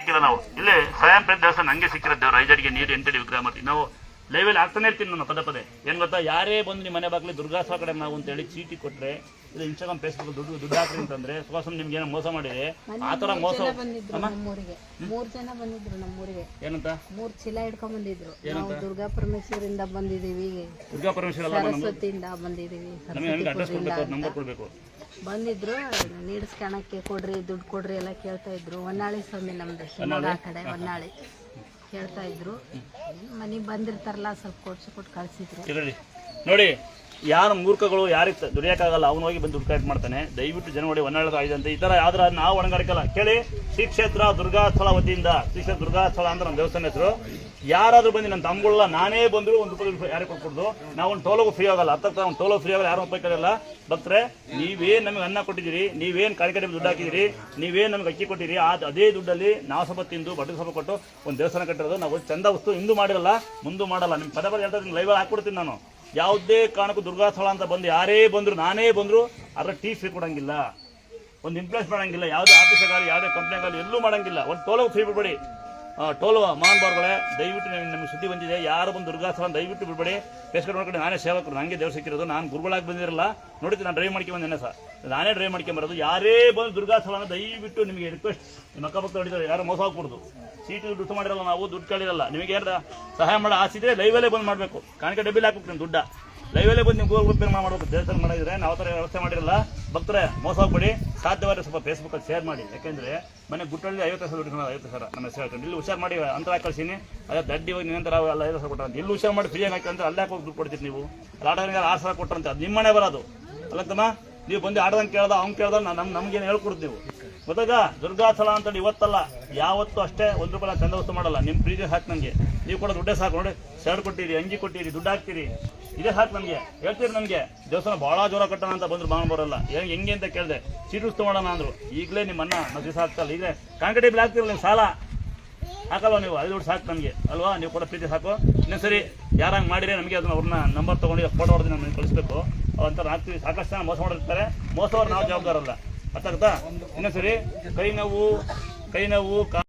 ಸಿಕ್ಕಿಲ್ಲ ನಾವು ಇಲ್ಲಿ ಸ್ವಯಂ ಪ್ರೇರಿತ ದೇವಸ್ಥಾನ ನಂಗೆ ಸಿಕ್ಕಿರೋ ದೇವ್ರು ಐದಡಿಗೆ ನೀರು ಎಂಟಡಿ ವಿಗ್ರಹ ಮಾಡ್ತೀವಿ ನಾವು ಲೈವಲ್ಲಿ ಆಗ್ತಾನೆ ಇರ್ತೀನಿ ನಾನು ಪದೇ ಏನ್ ಗೊತ್ತಾ, ಯಾರೇ ಬಂದು ನಿಮ್ಮ ಮನೆ ಬಾಗ್ಲಿ ದುರ್ಗಾಸ್ವ ಕಡೆ ನಾವು ಅಂತೇಳಿ ಚೀಟಿ ಕೊಟ್ರೆ ಇದು ಇನ್ಸ್ಟಾಗ್ರಾಮ್ ಫೇಸ್ಬುಕ್ ದುಡ್ಡು ಹಾಕ್ರಿ ಅಂತಂದ್ರೆ ಸುಖಾಸನ್ ನಿಮ್ಗೆ ಏನೋ ಮೋಸ ಮಾಡಿದೆ ಆ ತರ ಮೋಸ. 3 ಜನ ಬಂದಿದ್ರು ನಮ್ಮೂರಿಗೆ. ಏನಂತ 3 ಚೀಲ ಹಿಡ್ಕೊಂಡ್ ಬಂದಿದ್ರು. ನಾವು ದುರ್ಗಾ ಪರಮೇಶ್ವರಿಂದ ಬಂದಿದೀವಿ, ದುರ್ಗಾ ಪರಮೇಶ್ವರ ಸರಸ್ವತಿಯಿಂದ ಬಂದಿದೀವಿ, ನಂಬರ್ ಕೊಡ್ಬೇಕು ಬಂದಿದ್ರು. ನೀಡಿಸ್ಕೊಳಕ್ಕೆ ಕೊಡ್ರಿ, ದುಡ್ಡು ಕೊಡ್ರಿ ಎಲ್ಲ ಕೇಳ್ತಾ ಇದ್ರು. ಹೊನ್ನಾಳಿ ಸ್ವಾಮಿ ನಮ್ದು ಶಿವಮೊಗ್ಗ ಕಡೆ ಹೊನ್ನಾಳಿ ಕೇಳ್ತಾ ಇದ್ರು. ಮನೆಗೆ ಬಂದಿರ್ತಾರಲ್ಲ ಸ್ವಲ್ಪ ಕೊಟ್ಟು ಕಳ್ಸಿದ್ರು. ನೋಡಿ, ಯಾರು ಮೂರ್ಖಗಳು ಯಾರಿಗೆ ದುಡಿಯೋಕ್ಕಾಗಲ್ಲ ಅವ್ನು ಹೋಗಿ ಬಂದು ದುಡ್ಡು ಕಲೆಕ್ಟ್ ಮಾಡ್ತಾನೆ. ದಯವಿಟ್ಟು ಜನ ನೋಡಿ ಹೊನ್ನಾಳಿ ಆಯ್ದಂತೆ ಈ ತರ ಯಾವ್ದಾರ ನಾವು ಒಣಗಾರಿಕಲ್ಲ ಕೇಳಿ. ಶ್ರೀ ಕ್ಷೇತ್ರ ದುರ್ಗಾಸ್ಥಳ ವತಿಯಿಂದ, ಶ್ರೀ ಕ್ಷೇತ್ರ ದುರ್ಗಾಸ್ಥಳ ಅಂತ ನಮ್ಮ ದೇವಸ್ಥಾನ ಹೆಸರು. ಯಾರಾದ್ರೂ ಬಂದು ನನ್ನ ತಮ್ಮಗಳ ನಾನೇ ಬಂದ್ರು ₹1 ಯಾರಿಗೆ ಕೊಟ್ಬಿಡ್ದು. ನಾವು ಒಂದು ಟೋಲೋಗೂ ಫ್ರೀ ಆಗಲ್ಲ, ಒಂದು ಟೋಲೋ ಫ್ರೀ ಆಗಲ್ಲ, ಯಾರು ರೂಪಾಯಿ ಕರೆಯಲ್ಲ. ಭಕ್ತರೆ, ನೀವೇನ್ ನಮಗೆ ಅನ್ನ ಕೊಟ್ಟಿದ್ದೀರಿ, ನೀವೇನ್ ಕಾಳಿಕಡೆ ದುಡ್ಡು ಹಾಕಿದಿರಿ, ನೀವೇನ್ ನಮ್ಗೆ ಅಕ್ಕಿ ಕೊಟ್ಟಿರಿ, ಅದೇ ದುಡ್ಡಲ್ಲಿ ನಾವು ಸ್ವಲ್ಪ ತಿಂದು ಬಟ್ಟೆ ಸ್ವಲ್ಪ ಕೊಟ್ಟು ಒಂದು ದೇವಸ್ಥಾನ ಕಟ್ಟಿರೋದು. ನಾವು ಚಂದ ವಸ್ತು ಇಂದು ಮಾಡಿರಲ್ಲ, ಮುಂದೆ ಮಾಡಲ್ಲ. ನಿಮ್ ಪದೇ ಹೇಳ್ತಾ ಲೈವ್ ಹಾಕ್ಬಿಡ್ತೀನಿ ನಾನು. ಯಾವುದೇ ಕಾರಣಕ್ಕೂ ದುರ್ಗಾಸ್ಥಳ ಅಂತ ಬಂದು ಯಾರೇ ಬಂದ್ರು, ನಾನೇ ಬಂದ್ರು ಅದ್ರ ಟೀ ಫ್ರೀ ಕೊಡಂಗಿಲ್ಲ, ಒಂದು ಇನ್ಫ್ಲೂಯೆನ್ಸ್ ಮಾಡಂಗಿಲ್ಲ, ಯಾವುದೇ ಆಫೀಸಾಗಲಿ ಯಾವುದೇ ಕಂಪ್ನಿಗಾಗಲಿ ಎಲ್ಲೂ ಮಾಡಂಗಿಲ್ಲ. ಒಂದು ಟೋಲೋ ಫ್ರೀ ಬಿಡ್ಬೇಡಿ. ಟೋಲು ಮಹಾನ್ ಬಾರ್ಗಳೇ, ದಯವಿಟ್ಟು ನಮಗೆ ಸುದ್ದಿ ಬಂದಿದೆ, ಯಾರು ಬಂದು ದುರ್ಗಾಸ್ಥಳ ದಯವಿಟ್ಟು ಬಿಡ್ಬೇಡಿ. ಪೇಸ್ಕರ್ ನೋಡ್ಕೊಂಡು ನಾನೇ ಸೇವಕರು, ನನಗೆ ದೇವ್ರು ಸಿಕ್ಕಿರೋದು. ನಾನು ಗುರುಗಳಾಗಿ ಬಂದಿರಲ್ಲ, ನೋಡಿದ್ದು ನಾನು ಡ್ರೈವ್ ಮಾಡ್ಕೊಂಡು ಬಂದೇನೆ ಸರ್, ನಾನೇ ಡ್ರೈವ್ ಮಾಡ್ಕೊಂಬರೋದು. ಯಾರೇ ಬಂದು ದುರ್ಗಾಸ್ಥಳ ದಯವಿಟ್ಟು ನಿಮಗೆ ರಿಕ್ವೆಸ್ಟ್, ನಿಮ್ಮ ಅಕ್ಕಪಕ್ಕ ಹೊಡಿತಾರೆ, ಯಾರು ಮೋಸ ಹೋಗ್ಬಿಡ್ದು. ಸೀಟು ದುಡ್ಡು ಮಾಡಿರಲ್ಲ, ನಾವು ದುಡ್ಡು ಕೇಳಿರಲ್ಲ. ನಿಮಗೆ ಯಾರು ಸಹಾಯ ಮಾಡೋ ಆಸಿದ್ರೆ ಲೈವಲ್ಲೇ ಬಂದು ಮಾಡಬೇಕು. ಕಾಣಿಕೆ ಡಬ್ಬಿಲಿ ಹಾಕ್ಬೇಕು ನಿಮ್ಮ ದುಡ್ಡ, ಲೈವಲ್ಲೇ ಬಂದು ನೀವು ಗೂಗಲ್ ಪೇ ಮಾಡಬೇಕು. ದೇವಸ್ಥಾನ ಮಾಡಿದ್ರೆ ನಾವು ಥರ ವ್ಯವಸ್ಥೆ ಮಾಡಿರಲ್ಲ. ಭಕ್ತರೆ ಮೋಸ ಹೋಗ್ಬೇಡಿ. ಸಾಧ್ಯವಾದ್ರೆ ಸ್ವಲ್ಪ ಫೇಸ್ಬುಕ್ಕಲ್ಲಿ ಶೇರ್ ಮಾಡಿ. ಯಾಕೆಂದ್ರೆ ಮನೆ ಗುಟ್ಟಲ್ಲಿ 50,000 ದುಡ್ಡು 50,000 ನಮ್ಮ ಹೆಸರು ಹಾಕೊಂಡು ಇಲ್ಲಿ ಹುಷಾರು ಮಾಡಿ ಅಂತರ ಕಳಿಸೀನಿ. ಅದೇ ದಡ್ಡಿ ಹೋಗಿ ನಿರಂತರ ಎಲ್ಲ 5,000 ಕೊಟ್ಟಂತ ಇಲ್ಲಿ ಹುಷಾರು ಮಾಡಿ ಫ್ರೀಯಾಗಿ ಹಾಕಂದ್ರೆ ಅಲ್ಲೇ ಹೋಗಿ ದುಡ್ಡು ಕೊಡ್ತೀರಿ ನೀವು. ಆರ್ಡರ್ಗೆ 6,000 ಕೊಟ್ಟರಂತೆ, ಅದು ನಿಮ್ಮನೆ ಬರೋದು ಅಲ್ಲಂತಮ್ಮ. ನೀವು ಬಂದು ಆರ್ಡರ್ಗೆ ಕೇಳ್ದ ಅವ್ನು ಕೇಳ್ದ ನಮ್ಗೇನು ಹೇಳ್ಕೊಡ್ತೀವಿ ನೀವು. ಗೊತ್ತಾಗ ದುರ್ಗಾಸ್ಥಳ ಅಂತೇಳಿ ಇವತ್ತಲ್ಲ ಯಾವತ್ತೂ ಅಷ್ಟೇ ₹1 ಚಂದ ವಸ್ತು ಮಾಡಲ್ಲ. ನಿಮ್ಮ ಪ್ರೀತಿ ಸಾಕು ನನಗೆ. ನೀವು ಕೂಡ ದುಡ್ಡೇ ಸಾಕು. ನೋಡಿ, ಶರ್ಟ್ ಕೊಟ್ಟಿರಿ, ಅಂಗಿ ಕೊಟ್ಟಿರಿ, ದುಡ್ಡು ಹಾಕ್ತೀರಿ, ಇದೇ ಸಾಕು ನನಗೆ. ಹೇಳ್ತೀರಿ ನನಗೆ ದೇವಸ್ಥಾನ ಭಾಳ ಜೋರ ಕಟ್ಟೋಣ ಅಂತ ಬಂದ್ರು ಬಾಣ ಬರೋಲ್ಲ. ಹೆಂಗೆ ಅಂತ ಕೇಳಿದೆ, ಸೀಟ್ ಉಸ್ತು ಮಾಡೋಣ ಅಂದ್ರು. ಈಗಲೇ ನಿಮ್ಮ ಅನ್ನ ನಾವು ದಿವಸ ಹಾಕ್ತಲ್ಲ, ಈಗಲೇ ಕಾಂಕ್ರೀಟ್ ಹಾಕ್ತಿರಲ್ಲ, ನೀವು ಸಾಲ ಹಾಕಲ್ವ ನೀವು, ಅದು ದುಡ್ಡು ಸಾಕು ನನಗೆ ಅಲ್ವಾ. ನೀವು ಕೂಡ ಪ್ರೀತಿ ಸಾಕು. ಇನ್ನೊಂದು ಸರಿ ಯಾರಂಗೆ ಮಾಡಿರಿ ನಮಗೆ ಅದನ್ನ ಅವ್ರನ್ನ ನಂಬರ್ ತೊಗೊಂಡು ಫೋಟೋ ಹೊಡೆದು ನಮಗೆ ಕಳಿಸ್ಬೇಕು. ಅವಂತ ಹಾಕ್ತೀವಿ. ಸಾಕಷ್ಟು ಜನ ಮೋಸ ಮಾಡಿರ್ತಾರೆ, ಮೋಸವ್ರು ನಾವು ಜವಾಬ್ದಾರಲ್ಲ. ಅರ್ಥ ಆಗುತ್ತಾ? ಇನ್ನೊಂದು ಸರಿ ಕೈ ನೋವು